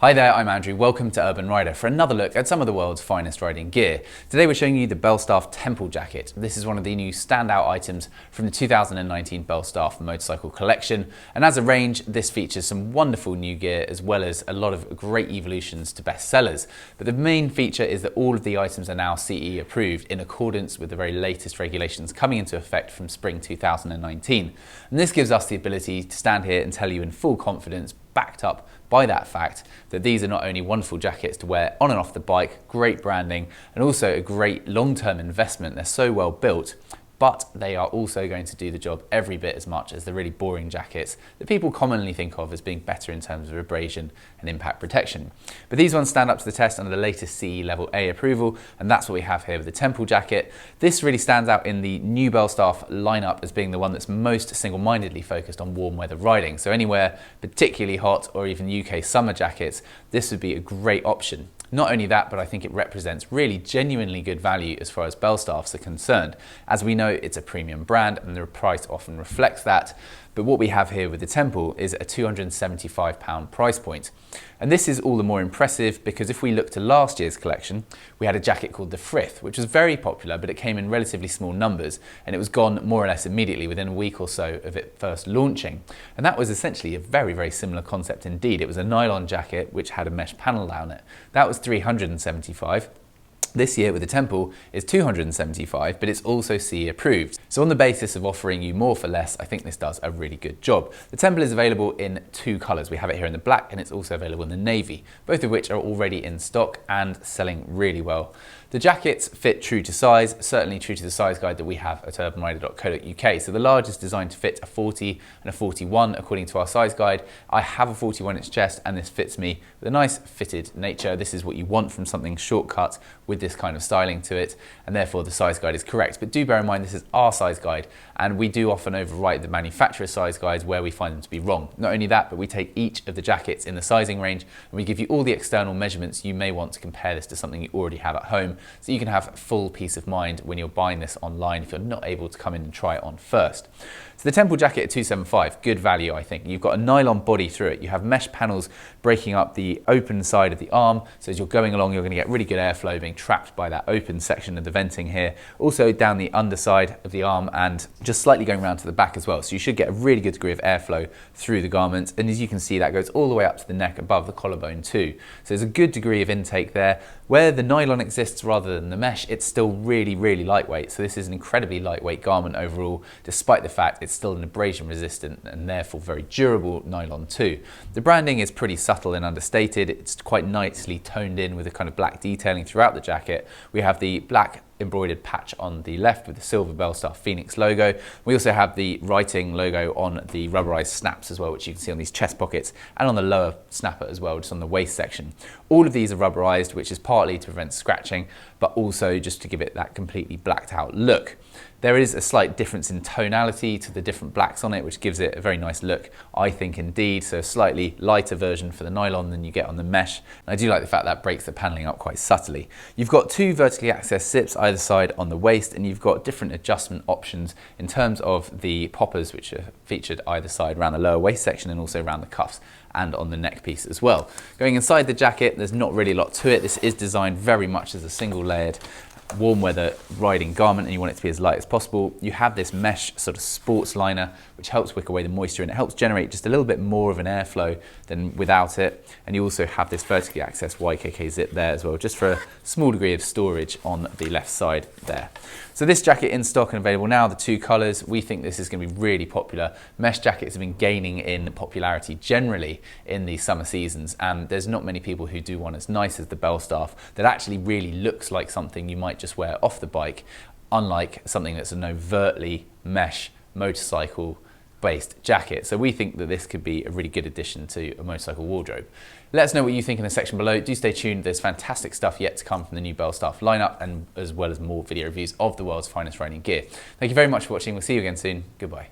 Hi there, I'm Andrew. Welcome to Urban Rider for another look at some of the world's finest riding gear. Today we're showing you the Belstaff Temple Jacket. This is one of the new standout items from the 2019 Belstaff Motorcycle Collection, and as a range this features some wonderful new gear as well as a lot of great evolutions to bestsellers. But the main feature is that all of the items are now CE approved in accordance with the very latest regulations coming into effect from spring 2019. And this gives us the ability to stand here and tell you in full confidence, backed up by that fact, that these are not only wonderful jackets to wear on and off the bike, great branding, and also a great long-term investment. They're so well built, but they are also going to do the job every bit as much as the really boring jackets that people commonly think of as being better in terms of abrasion and impact protection. But these ones stand up to the test under the latest CE Level A approval, and that's what we have here with the Temple Jacket. This really stands out in the new Belstaff lineup as being the one that's most single-mindedly focused on warm weather riding. So anywhere particularly hot or even UK summer jackets, this would be a great option. Not only that, but I think it represents really genuinely good value as far as Belstaffs are concerned. As we know, it's a premium brand and the price often reflects that. But what we have here with the Temple is a £275 price point. And this is all the more impressive because if we look to last year's collection, we had a jacket called the Frith, which was very popular, but it came in relatively small numbers and it was gone more or less immediately within a week or so of it first launching. And that was essentially a very, very similar concept indeed. It was a nylon jacket which had a mesh panel down it. That was £375. This year with the Temple is £275, but it's also CE approved. So on the basis of offering you more for less, I think this does a really good job. The Temple is available in two colours. We have it here in the black and it's also available in the navy, both of which are already in stock and selling really well. The jackets fit true to size, certainly true to the size guide that we have at urbanrider.co.uk. So the large is designed to fit a 40 and a 41 according to our size guide. I have a 41-inch chest and this fits me with a nice fitted nature. This is what you want from something shortcut with this kind of styling to it, and therefore the size guide is correct. But do bear in mind this is our size guide and we do often overwrite the manufacturer's size guides where we find them to be wrong. Not only that, but we take each of the jackets in the sizing range and we give you all the external measurements you may want to compare this to something you already have at home, so you can have full peace of mind when you're buying this online if you're not able to come in and try it on first. So the Temple Jacket at £275, good value I think. You've got a nylon body through it. You have mesh panels breaking up the open side of the arm, so as you're going along you're going to get really good airflow being trapped by that open section of the venting here. Also down the underside of the arm and just slightly going around to the back as well. So you should get a really good degree of airflow through the garment, and as you can see that goes all the way up to the neck above the collarbone too. So there's a good degree of intake there. Where the nylon exists rather than the mesh, it's still really, really lightweight. So this is an incredibly lightweight garment overall, despite the fact it's still an abrasion resistant and therefore very durable nylon too. The branding is pretty subtle and understated. It's quite nicely toned in with a kind of black detailing throughout the jacket. We have the black embroidered patch on the left with the silver Belstaff Phoenix logo. We also have the writing logo on the rubberized snaps as well, which you can see on these chest pockets and on the lower snapper as well, just on the waist section. All of these are rubberized, which is partly to prevent scratching, but also just to give it that completely blacked out look. There is a slight difference in tonality to the different blacks on it, which gives it a very nice look, I think indeed. So a slightly lighter version for the nylon than you get on the mesh. And I do like the fact that breaks the paneling up quite subtly. You've got two vertically accessed zips either side on the waist, and you've got different adjustment options in terms of the poppers, which are featured either side around the lower waist section and also around the cuffs and on the neck piece as well. Going inside the jacket, there's not really a lot to it. This is designed very much as a single layered warm weather riding garment and you want it to be as light as possible. You have this mesh sort of sports liner which helps wick away the moisture and it helps generate just a little bit more of an airflow than without it. And you also have this vertically accessed YKK zip there as well, just for a small degree of storage on the left side there. So this jacket in stock and available now, the two colours. We think this is going to be really popular. Mesh jackets have been gaining in popularity generally in the summer seasons, and there's not many people who do one as nice as the Belstaff that actually really looks like something you might just wear off the bike, unlike something that's an overtly mesh motorcycle based jacket. So we think that this could be a really good addition to a motorcycle wardrobe. Let us know what you think in the section below. Do stay tuned. There's fantastic stuff yet to come from the new Belstaff lineup, and as well as more video reviews of the world's finest riding gear. Thank you very much for watching. We'll see you again soon. Goodbye.